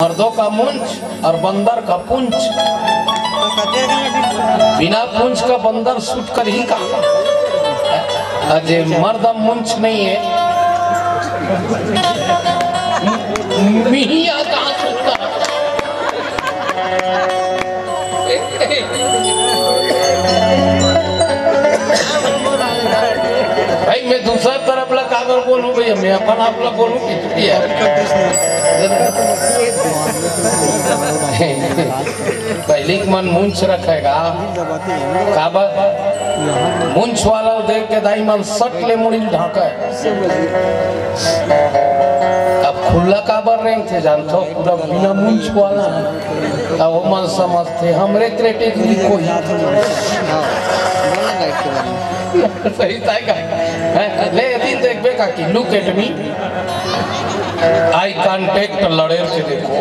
मर्दों का मुंछ और बंदर का पूंछ। बिना पूंछ का बंदर सूट कर ही का अजय मर्द मुंछ नहीं है। मिहिया कहाँ सूटता भाई। मैं दूसरा तरफ ला कागर बोलूं भैया, मैं अपन आप ला बोलूं कि पहले मन मुंछ रखेगा काबा मुंछ वाला देख के दाई मन सट ले मुड़ी ढाका है। अब खुला काबर रेंग थे जानते पूरा बिना मुंछ वाला अब वो मन समझते हमरे त्रेटे की कोई सही ताएगा ले दिन देख बे का कि look at me eye contact लड़ेर से देखो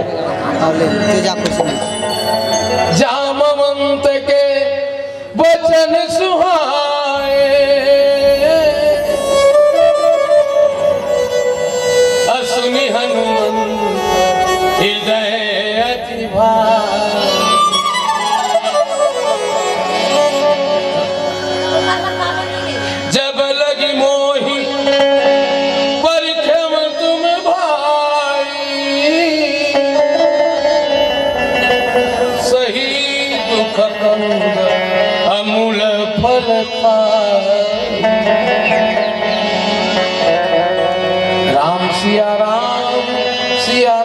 जामवंत के वचन सुहाए असुनि हनुमंत हृदय अति भाई। जब लगी मोही परिक्रम तुम भाई सही दुख कंद अमूल फल खाए। राम सिया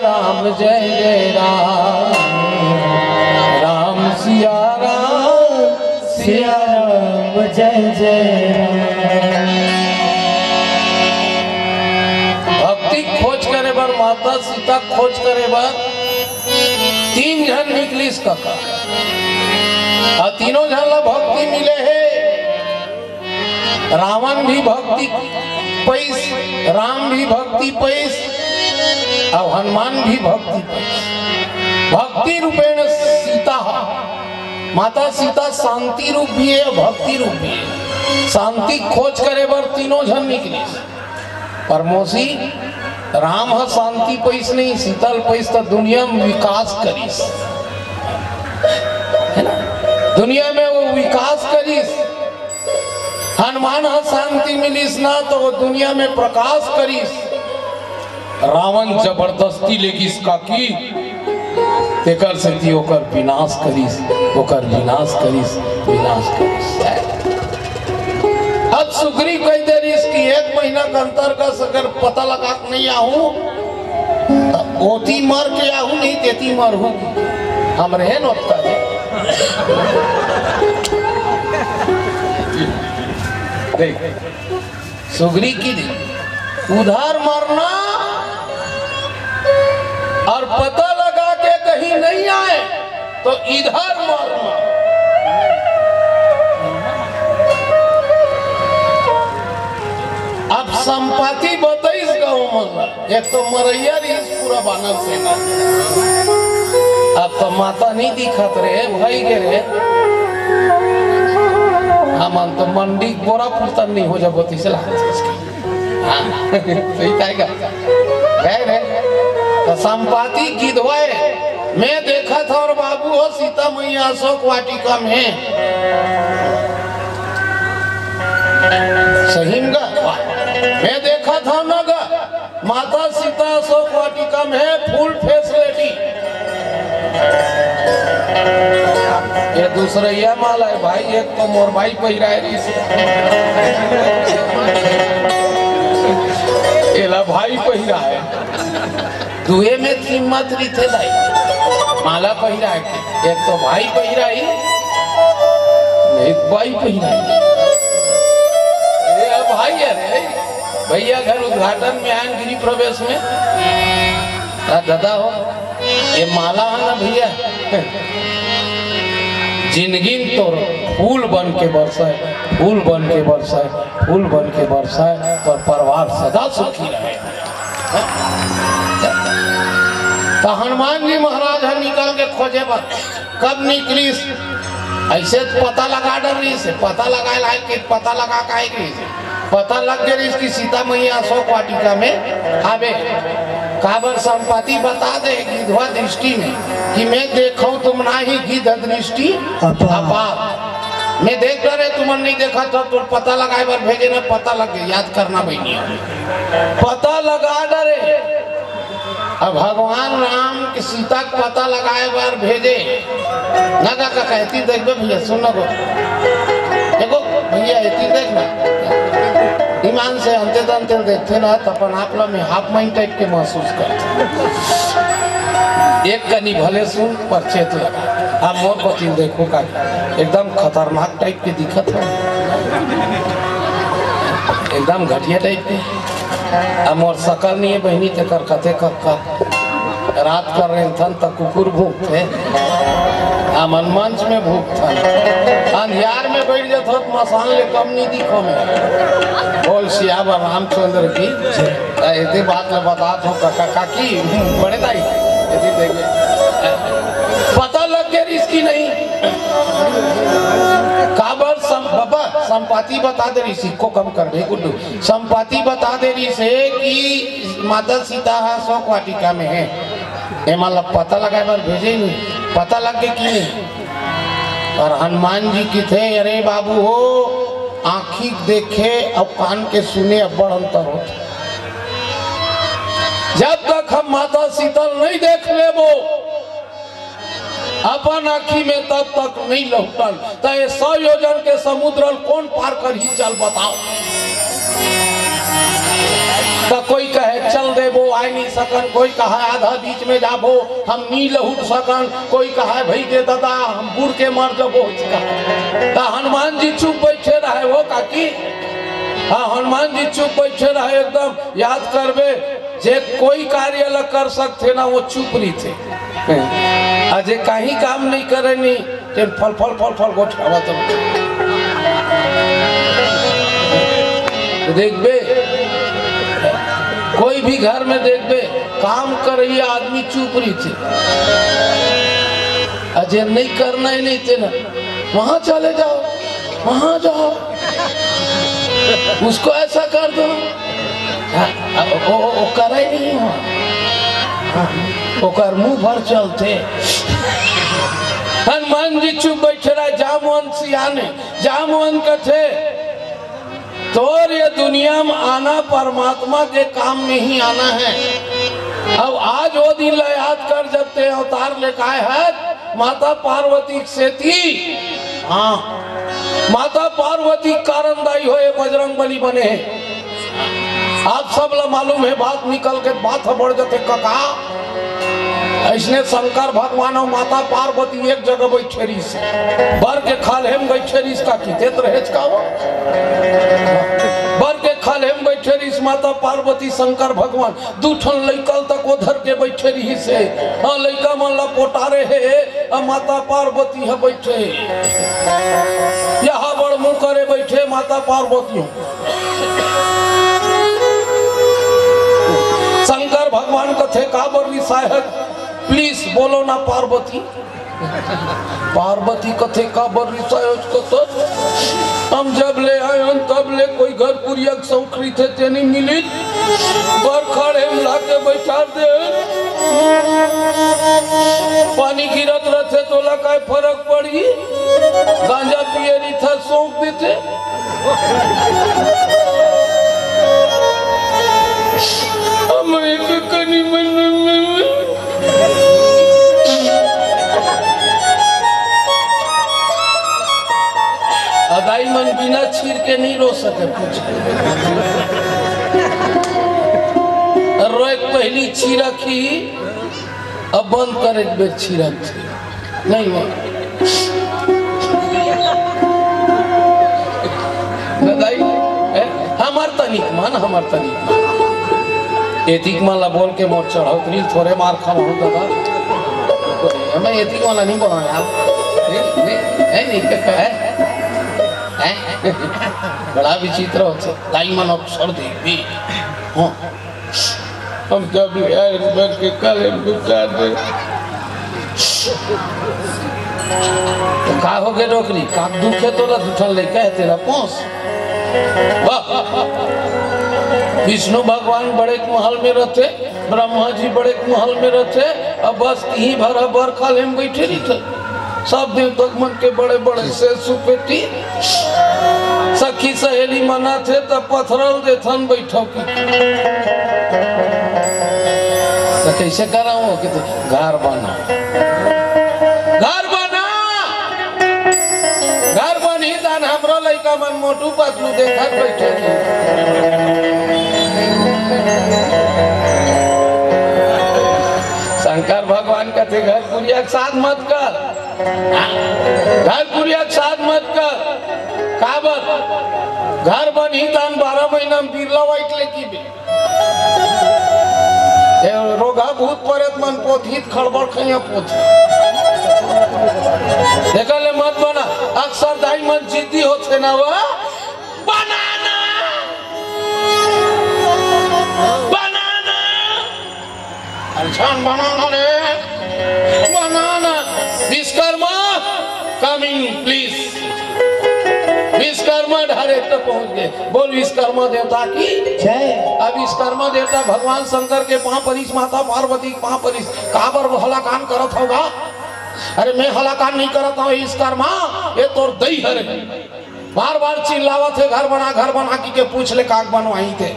राम जय जय राम। राम सिया राम जय जय राम। भक्ति खोज करे बर माता सीता खोज करे बर तीन जन निकली इसका और तीनों जन ला भक्ति मिले है। रावण भी भक्ति पैस, राम भी भक्ति पैस और हनुमान भी भक्ति पैस। भक्ति रूपेण सीता माता सीता शांति रूप भी है भक्ति रूप भी है। शांति खोज करे बर तीनों जन निकले पर मोसी राम है शांति पैस नहीं शीतल पैस तो दुनिया में विकास करीस है ना, दुनिया में वो विकास करीस। हनुमान है शांति मिलीस ना तो वो दुनिया में प्रकाश करीस। रावण जबरदस्ती लेगिस का की तेकर से ती ओकर विनाश करीस, ओकर विनाश करीस, विनाश करीस। अब सुग्रीव कह दे रही कि 1 महीना का अंतर का अगर पता लगा नहीं आहूं ओती मर के आहूं नहीं तेती मर हूं हम रहे नोटता है। देख सुग्रीव की दी उधार मरना और पता लगा के कहीं नहीं आए तो इधर मरना। अब संपत्ति बताइस गाँव में एक तो मरैया रही पूरा बानर सेना। अब तो माता नहीं दिखत रहे भाई के रे हम तो मंडी बोरा फुर्तन नहीं हो जाती से सही कहेगा तो संपत्ति गिधवाए। मैं देखा था और बाबू हो सीता मैया अशोक वाटिका में सही मैं देखा था ना गा माता सीता अशोक वाटिका में फुल फेस रेडी। ये दूसरा यह माला है भाई एक तो मोर भाई पहिरा है एला भाई पहिरा है दुए में कीमत रही थे दाई माला पहिरा है एक तो भाई पहिरा ही एक भाई पहिरा है। भाई है रे भैया घर उद्घाटन में आए गिरी प्रवेश में दादा हो ये माला है ना भैया जिंदगी तो फूल बन के बरसाए फूल बन के बरसाए फूल बन के बरसाए और परिवार सदा सुखी रहे। तो हनुमान जी महाराज निकल के खोजे पर कब निकली ऐसे पता लगा डर रही से पता लगा के पता लगा का पता लग गया इसकी सीता मैया अशोक वाटिका में आवे काबर संपत्ति बता दे गिद्धवा दृष्टि में कि मैं देखूं तुम ना ही गिद्ध दृष्टि अपार मैं देख रहे तुम नहीं देखा तो पता लगाए बार भेजे ना पता लग गया याद करना भैया पता लगा डरे अब भगवान राम की सीता का पता लगाए बार भेजे ना का कहती देख भैया सुनो देखो भैया ऐसी देखना ईमान से अंते अंते देखते ना तो अपन आप में हाफ माइंड टाइप के महसूस करते एक कनी भले सुन पर चेत लगा आप मोर पति देखो का एकदम खतरनाक टाइप के दिखत है एकदम घटिया टाइप के अब मोर सकल नहीं है बहनी ते कर कथे कर रात कर रहे थन तक कुकुर भूख थे मन मंच में भूख था अंधियार में बैठ जाता तो मसान ले कम नहीं दिखो में बोल सियावर रामचंद्र की ऐसी बात में बता दो काका काकी बड़े दाई यदि देखे पता लग गया इसकी नहीं काबर संपत्ति बता दे रही सिक्को कम कर दे गुड्डू संपत्ति बता दे रही से कि माता सीता 100 वाटिका में है मतलब पता लगाए बार भेजे ही नहीं पता लग गया कि नहीं और हनुमान जी की थे अरे बाबू हो आँखी देखे और कान के सुने अब बड़ अंतर होता जब तक हम माता शीतल नहीं देख ले वो अपन आँखी में तब तक नहीं लौटल तो 100 योजन के समुद्र कौन पार कर ही चल बताओ तो कोई कहे चल दे वो आ नहीं सकन कोई कहा आधा बीच में जाबो हम नहीं लहुट सकन कोई कहा भाई दे दादा हम बुढ़ के मर जबो तो हनुमान जी चुप बैठे रहे वो काकी हाँ हनुमान जी चुप बैठे रहे एकदम याद करबे जे कोई कार्य अलग कर सकते ना वो चुप नहीं थे अजय कहीं काम नहीं करे नहीं फल फल फल फल गोठावा तो देख बे कोई भी घर में देख बे काम कर रही आदमी चुप रही थे अजय नहीं करना ही नहीं थे ना वहां चले जाओ वहां जाओ उसको ऐसा कर दो वो करे नहीं वो कर मुंह भर चलते हनुमान जी चुप बैठे रहे जामवन सियाने जामवन कथे तोर ये दुनिया में आना परमात्मा के काम में ही आना है अब आज वो दिन याद कर जब ते अवतार लेकर आए है माता पार्वती से थी हाँ माता पार्वती कारणदायी हो बजरंग बली बने हैं आप सब ला मालूम है बात निकल के बात बढ़ जाते कका ऐसने शंकर भगवान और माता पार्वती एक जगह बैठे से बर के खाले में बैठे का देत रहे का वो बर के खाले में बैठे माता पार्वती शंकर भगवान दूठन लैकल तक उधर के बैठे रही से हाँ लैका मन ला पोटारे है माता पार्वती है बैठे यहाँ बड़ मुंह करे बैठे माता पार्वती शंकर भगवान कथे काबर साहब प्लीज बोलो ना पार्वती पार्वती कथे काबर हम जब ले आए तब ले कोई घर पुरिया सौखरी थे ते नहीं मिली बर खड़े मिला के बैठा दे पानी गिरत रहे तो लगा फर्क पड़ी गांजा पिए नहीं था सौंप देते अदाई मन बिना छीर के नहीं रो सके कुछ रोए पहली छीरा की अब बंद कर एक बेर छीरा नहीं वो हमार तनिक मान एतिक माला बोल के मोर चढ़ौतरी थोड़े मार खा दादा मैं एतिक माला नहीं बोला यार बड़ा विचित्र होते लाई मन अक्षर देखी हाँ हम जब के काले बुका दे तो का हो गए रोकरी का दुखे तो ना दुठन ले के तेरा पोंस विष्णु भगवान बड़े महल में रहते ब्रह्मा जी बड़े महल में रहते अब बस यहीं भरा बर खाले में बैठे रही थे सब देवतक मन के बड़े बड़े से सुपेटी सखी सहेली मना थे तब पथरल दे थन बैठो की तो कैसे कराऊं कि घर बना घर बनी दान हमरो लइका मन मोटू पतलू देखत बैठे शंकर भगवान कहते घर पुरिया के साथ मत कर घर पुरिया के साथ मत कर काबर घर बनी दान 12 महीना में बिरला वाइट लेकी भी रोगा भूत परेत मन पोथित खड़बड़ खैया पोथी देखले मत बना अक्सर दाई मन जिद्दी होते ना वो बनाना बनाना अरछान बनाना रे बनाना Vishwakarma coming please Vishwakarma direct पहुंच गए बोल विश्वकर्मा देवता की जय। अब विश्वकर्मा देवता भगवान शंकर के महापरिश माता पार्वती के महापरिश काबर हलाकान करत होगा अरे मैं हलाकान नहीं करता हूँ विश्वकर्मा ये तो दई हरे बार बार चिल्लावत है घर बना की के पूछ ले काक बनवाई थे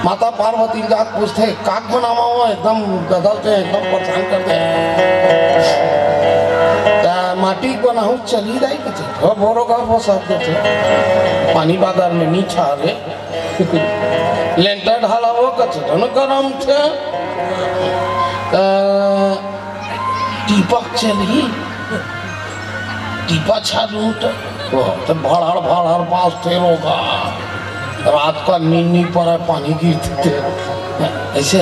माता पार्वती जात पूछते काक बनावा एकदम बदलते एकदम परेशान करते माटी बनाऊ चली जाए कथे बोरो का वो सब थे पानी बाजार में नीचा रे लेंटर ढाला वो कथे दोनों गरम थे टीपक चली टीपा छालू तो भड़ाड़ पास थे रोगा रात का नींद पर पानी गिरते थे ऐसे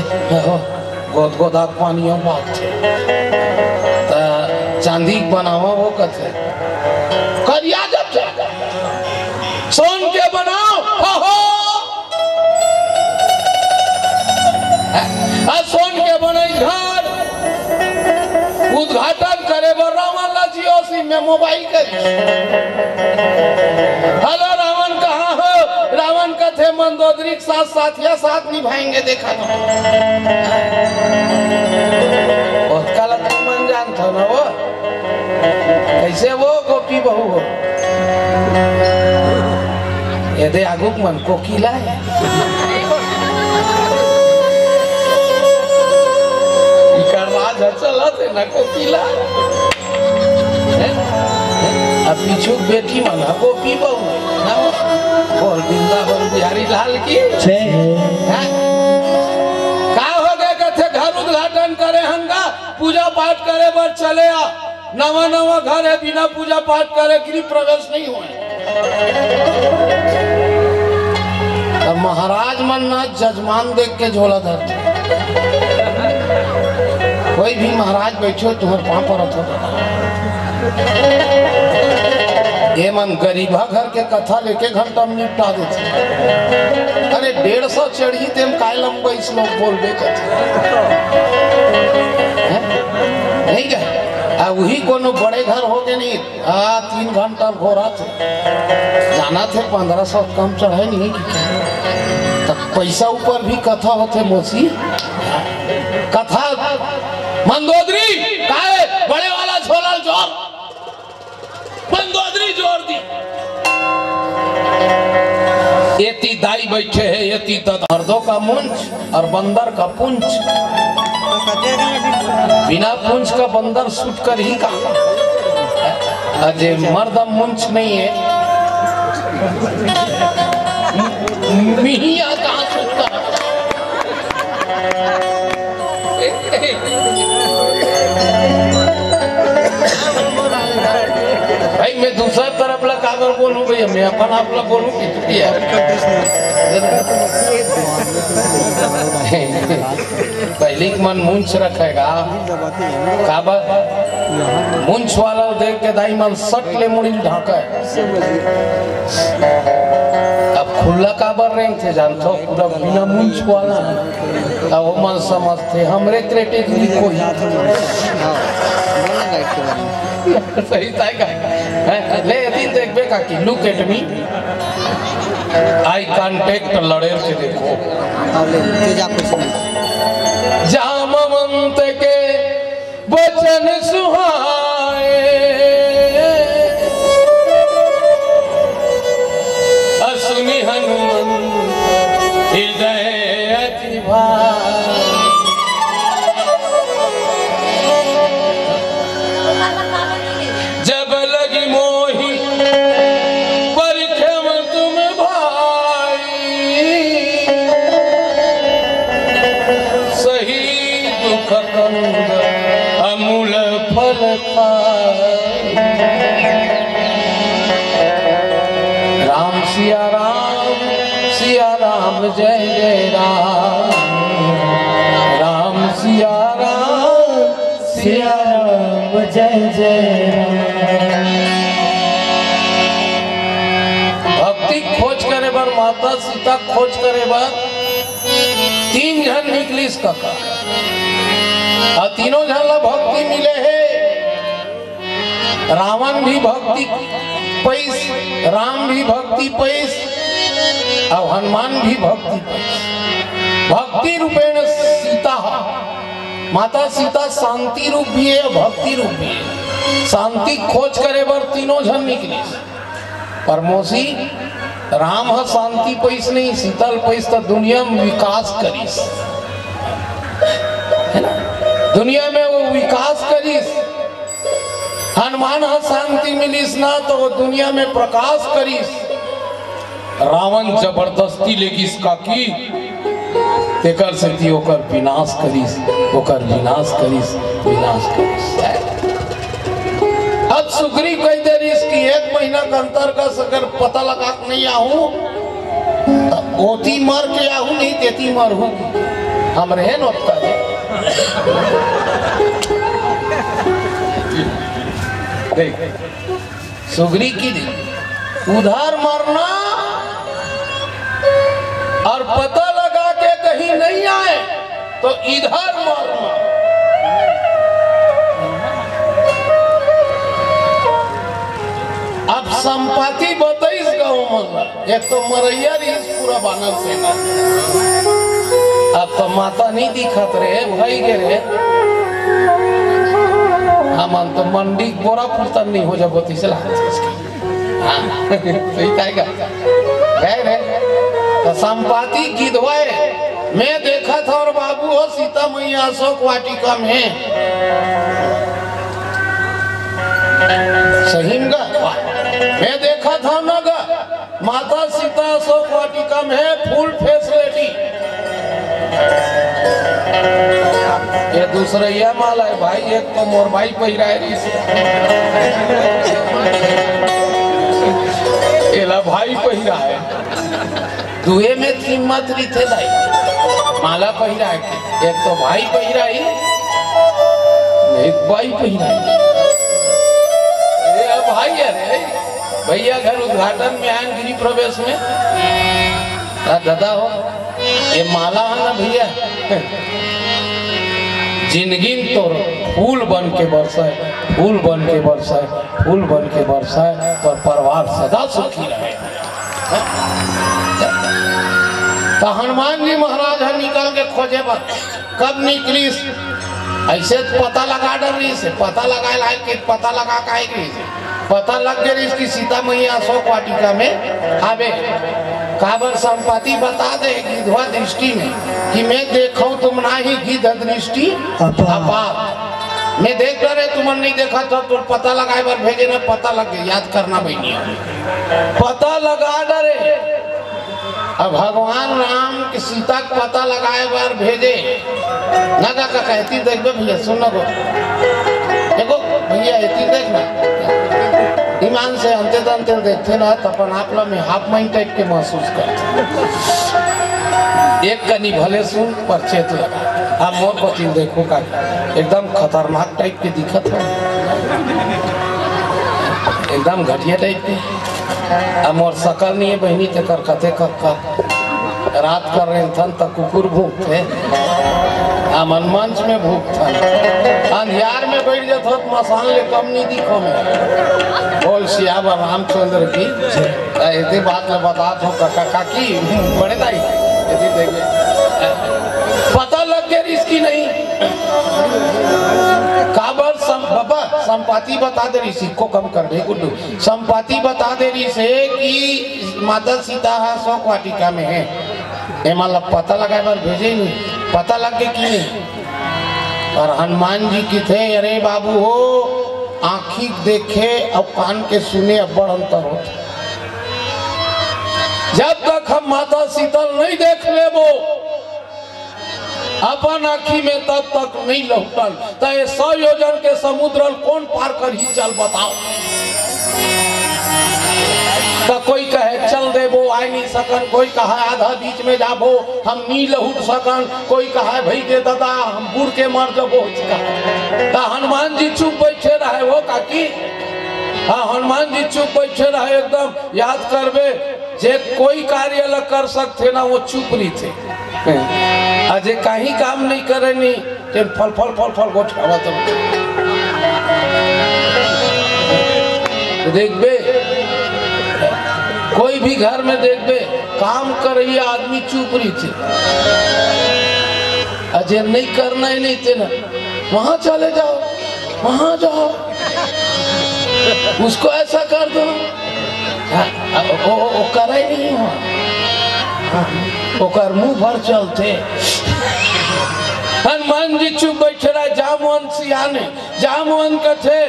गोद गोदा पानी बात थे चांदी बनावा वो कथे करिया जब सोन के बनाओ हो सोन के बने घर उद्घाटन करे रावण जियो सी में मोबाइल करे हेलो रावण कहाँ हो रावण कथे मंदोदरी के साथ साथिया साथ निभाएंगे देखा तो बहुत काला मन जानता ना वो कैसे वो गोपी बहू हो ये दे आगुक मन कोकिला है चला थे ना कोकिला अब पीछू बेटी मना गोपी बहू ना और वृंदावन बिहारी लाल की का हो गए कथे घर उद्घाटन करे हंगा पूजा पाठ करे बर चले आ नवा नवा घर है बिना पूजा पाठ करे गृह प्रवेश नहीं हुए तब महाराज मन ना जजमान देख के झोला धरते कोई भी महाराज बैठो तुम्हारे पाँव पर ये मन गरीबा घर के कथा लेके घंटा में निपटा देते अरे 150 चढ़ी तेम काय लंबा इस लोग बोल बे नहीं गए वही कोनो बड़े घर हो गए नहीं 3 घंटा घोरा थे जाना थे 1500 कम चढ़े नहीं तब पैसा ऊपर भी कथा होते मोसी कथा मंदोदरी काहे बड़े वाला झोला जोर मंदोदरी जोर दी एती दाई बैठे है एती दर्दों का मुंज और बंदर का पुंज बिना पुंज का बंदर सूट कर ही कहा अजय मर्दम मुंज नहीं है मिहिया कहाँ सूटता भाई मैं दूसरा तरफ ला काबर बोलूं भैया मैं अपन आप ला बोलूं कि पहले मन मुंछ रखेगा काबर मुंछ वाला देख के दाई मन सट ले मुड़ी ढाका अब खुला काबर रेंग थे जानते हो पूरा बिना मुंछ वाला अब वो मन समझते हमरे कैटेगरी को सही था ले दिन देख बे का कि look at me eye contact लड़े के देखो जामवंत के वचन सुहाए असुनि हनुमंत हृदय अति भाई। जब लगी मोही परिक्रम तुम भाई सही दुख कंद अमूल फल खाए। राम सिया राम जय जय राम। राम सिया राम जय जय राम। भक्ति खोज करे बर माता सीता खोज करे बर 3 जन निकलिस काका और तीनों जन ला भक्ति मिले है। रावण भी भक्ति पैस, राम भी भक्ति पैस और हनुमान भी भक्ति पैस। भक्ति रूपेण सीता माता सीता शांति रूप भी है भक्ति रूप भी है। शांति खोज करे बर तीनों जन निकले पर मौसी राम ह शांति पैस नहीं शीतल पैस तो दुनिया में विकास करीस है ना, दुनिया में वो विकास करीस। हनुमान ह शांति मिलीस ना तो वो दुनिया में प्रकाश करीस। रावण जबरदस्ती लेगिस का की तेकर से ती ओकर विनाश करीस, ओकर विनाश करीस, विनाश करीस। अब सुग्रीव कह दे रही कि 1 महीना के अंतर का अगर पता लगा नहीं आहूं ओती मर के आहूं नहीं तेती मर हूं हम रहे नोटता है। देख सुग्रीव की दी उधार मरना और पता लगा के कहीं नहीं आए तो इधर मरना। अब संपत्ति बताइस गाँव में एक तो मरैया रही पूरा बानर सेना। अब तो माता नहीं दिखत रहे भाई के रे हम तो मंडी बोरा पुरतन नहीं हो जाती से तो संपाति गिधवाए मैं देखा था और बाबू हो सीता मैया अशोक वाटिका में सही में मैं देखा था ना गा माता सीता अशोक वाटिका में फुल फेस रेडी। ये दूसरा यह माला है भाई एक तो मोर भाई पहिरा है एला भाई पहिरा है दुए में कीमत रही थे भाई माला पहिरा है एक तो भाई पहिरा ही एक भाई पहिरा है। भाई है रे भैया घर उद्घाटन में आए गृह प्रवेश में दादा हो ये माला है ना भैया जिंदगी तो फूल बन के बरसाए फूल बन के बरसाए फूल बन के बरसाए और परिवार सदा सुखी रहे। तो हनुमान जी महाराज निकल के खोजे पर कब निकली ऐसे पता लगा डर रही से पता लगा के पता लगा पता लग गई इसकी सीता मैया अशोक वाटिका में आवे काबर संपत्ति बता दे गिधवा दृष्टि में कि मैं देखा तुम ना ही गिध दृष्टि अपार मैं देख रहे तुम नहीं देखा तो तुम पता लगाए बार भेजे ना पता लग गया याद करना बहनी पता लगा डरे। अब भगवान राम की सीता का पता लगाए बार भेजे ना का कहती देख भैया सुन देखो भैया ऐसी देखना ईमान से अंते अंते देखते ना तपन आप में हाफ माइंड टाइप के महसूस करते एक कनी भले सुन पर चेत लगा आप मोर पति देखो का एकदम खतरनाक टाइप के दिखत है एकदम घटिया टाइप के अब मोर सकल नहीं है बहनी ते कर कथे कर रात कर रहे थे तक कुकुर भूख थे मन मंच में भूख था अंधियार में बैठ जा देखत हो मसान ले कम नहीं दिखो में बोल सियावर रामचंद्र की ऐसी बात में बात हो काका काकी बड़े दाई यदि देखे पता लग गया इसकी नहीं काबर बाबा संपत्ति बता दे रही सिक्को कम कर दे गुड्डू संपत्ति बता दे रही से कि माता सीता 100 वाटिका में है एमा पता लगाए बार भेजे नहीं पता लग गया कि नहीं और हनुमान जी की थे अरे बाबू हो आँखी देखे और कान के सुने अब बड़ अंतर होता जब तक हम माता शीतल नहीं देख ले वो अपन आँखी में तब तक नहीं लौटल तो 100 योजन के समुद्र कौन पार कर ही चल बताओ तो कोई कहे चल दे वो आ नहीं सकन कोई कहा आधा बीच में जाबो हम नहीं लहुट सकन कोई कहा भाई दे दादा हम बुढ़ के मर जबो तो हनुमान जी चुप बैठे रहे वो काकी हाँ हनुमान जी चुप बैठे रहे एकदम याद करबे जे कोई कार्य अलग कर सकते ना वो चुप नहीं थे अजय कहीं काम नहीं करे नहीं फल फल फल फल गोठावा तो देख बे कोई भी घर में देख बे काम कर रही आदमी चुप रही थे अजय नहीं करना ही नहीं थे ना वहां चले जाओ वहां जाओ उसको ऐसा कर दो वो करे नहीं ओकर मुंह भर चलते हनुमान जी चुप बैठे रहे जामवन सियाने जामवन कथे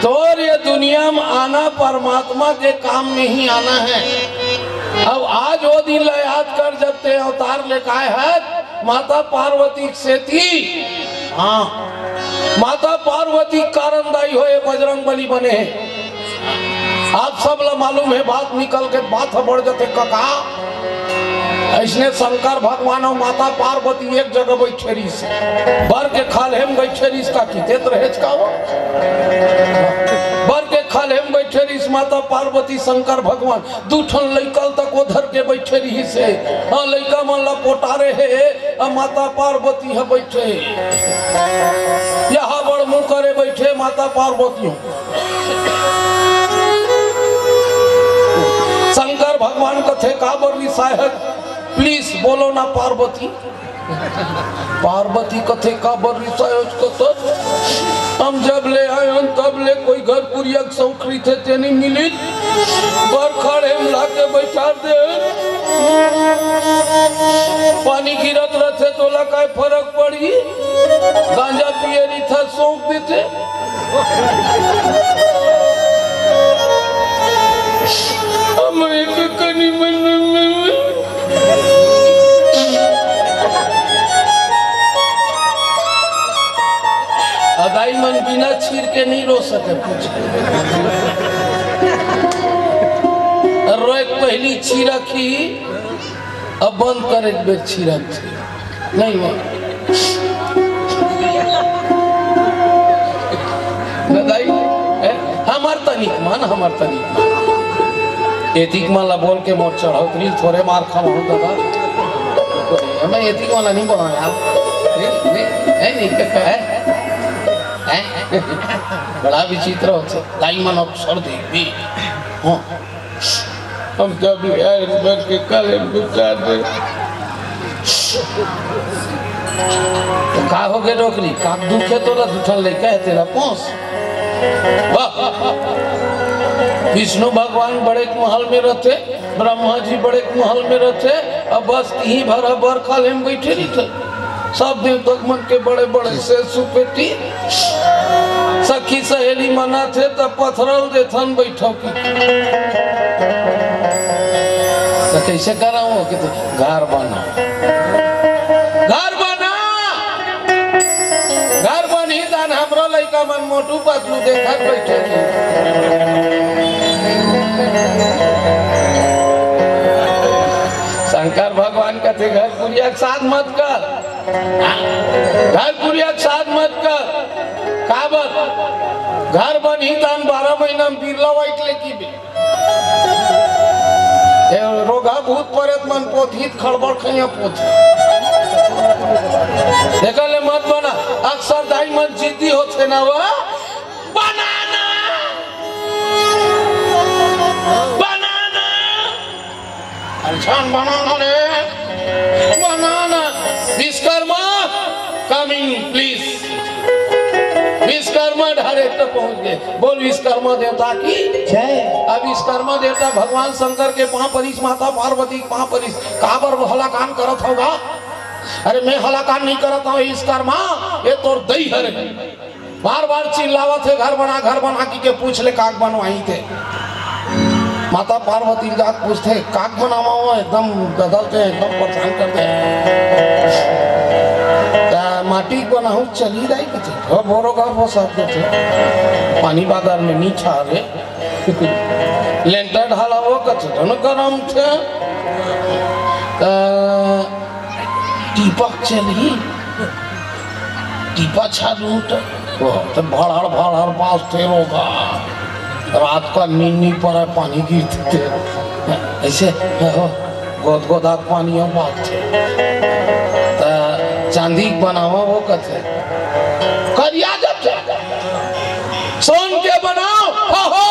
तोर ये दुनिया में आना परमात्मा के काम में ही आना है अब आज वो दिन याद कर जब ते अवतार लेकर आए है माता पार्वती से थी हाँ माता पार्वती कारणदायी हो बजरंग बली बने हैं आप सब ला मालूम है बात निकल के बात बढ़ जाते कका ऐसने शंकर भगवान और माता पार्वती एक जगह बैठे रही से बर के खाले में बैठे रही का की देत रहे का वो बर के खाले में बैठे रही माता पार्वती शंकर भगवान दूठन लइकल तक उधर के बैठे रही से हाँ लइका मन ला पोटारे है और माता पार्वती है बैठे यहाँ बड़ मुंह करे बैठे माता पार्वती शंकर भगवान कथे काबर साहब प्लीज बोलो ना पार्वती पार्वती कथे काबर हम जब ले आए तब ले कोई घर पुरिया सौखरी थे तेनी मिली बर खड़े मिला के बैठा दे पानी गिरत रहे तो लगा फर्क पड़ी गांजा पिए नहीं था सौंप देते अदाई मन बिना छीर के नहीं रो सके कुछ रोए पहली छीरा की अब बंद कर एक बेर छीरा थी नहीं हमार तनिक मान एतिक माला बोल के मोर चढ़ाओ थोड़े मार खा दादा मैं एतिक वाला नहीं बोला यार बड़ा विचित्र होते लाई मन अवसर देवी हम जब के काले बुचा दे तो का हो गए रोकनी का दुखे तो ना दुठन ले के तेरा पोस विष्णु भगवान बड़े महल में रहते ब्रह्मा जी बड़े महल में रहते अब बस यहीं भरा बर खाले में बैठे नहीं थे सब देवतक मन के बड़े बड़े से सुपेटी सखी सहेली मना थे तब पथरल दे थन बैठो की तो कैसे कराऊं कि तो घर बना घर बनी दान हमरो लइका मन मोटू पतलू देखा बैठे शंकर भगवान कहते घर पुरिया के साथ मत कर घर पुरिया के साथ मत कर काबर घर बनी दान 12 महीना में बिरला वाइट लेकी भी रोगा भूत परत मन पोथित खड़बड़ खैया पोथी देखले मत बना अक्सर दाई मन जिद्दी होते के ना वो बनाना बनाना अच्छा बनाना रे बनाना Vishwakarma coming please Vishwakarma director पहुंच गए बोल विश्वकर्मा देवता की जय। अब विश्वकर्मा देवता भगवान शंकर के महापरिस माता पार्वती के महापरिस काबर हलाकान करत होगा। अरे मैं हलाकान नहीं करता हूँ विश्वकर्मा ये तो दई हरे बार बार चिल्लावत है घर बना की के पूछ ले काक बनवाई थे। माता पार्वती जात पूछते काक बनावा हो एकदम बदलते एकदम परेशान करते माटी बनाऊ चली जाए कि बोरो का वो सब पानी बाजार में नीचा रे लेंटर ढाला वो कचन गरम थे टीपक चली टीपा चालू तो भड़ पास थे रोगा रात का नींद पर पानी गिरते थे ऐसे गोद गोदा पानी और बात थे चांदी बनावा वो कथे करिया जब सोन के बनाओ हो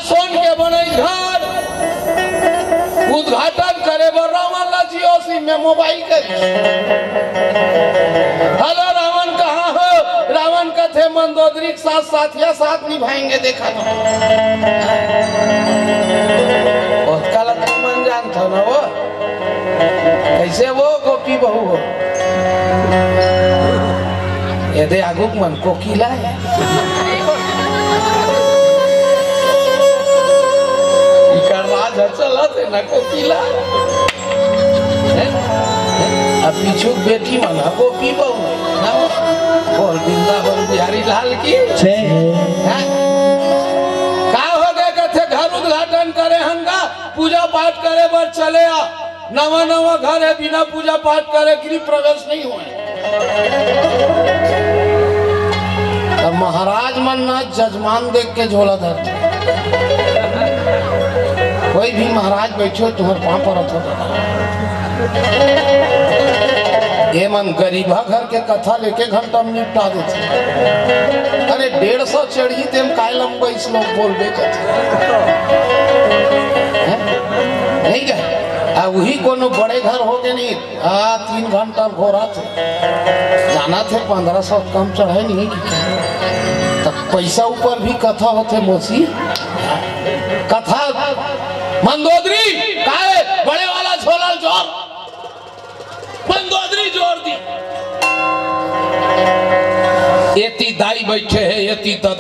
सोन के बने घर उद्घाटन करे रावण जियो में मोबाइल करे हेलो रावण कहाँ हो रावण कथे मंदोदरी के साथ साथिया साथ निभाएंगे देखा तो बहुत काला मन जानता ना वो कैसे वो गोपी बहू हो ये दे आगुक मन कोकिला है चला थे ना कोकिला अब पीछू बेटी मना गोपी बहू ना और वृंदावन बिहारी लाल की का हो गए कथे घर उद्घाटन करे हंगा पूजा पाठ करे बर चले आ नवा नवा घर है बिना पूजा पाठ करे गृह प्रवेश नहीं हुए। तब महाराज मन ना जजमान देख के झोला धरते कोई भी महाराज बैठो तुम्हारे पाँव पर ये मन गरीबा घर के कथा लेके घंटा में निपटा देते। अरे 150 चढ़ी तेम काय लंबा इस लोग बोल बे नहीं गए वही कोनो बड़े घर हो गए नहीं 3 घंटा घोरा थे जाना थे 1500 कम चढ़े नहीं तब पैसा ऊपर भी कथा होते मोसी कथा मंदोदरी काहे बड़े वाला झोला जोर मंदोदरी जोर दी एती दाई बैठे है एती दादा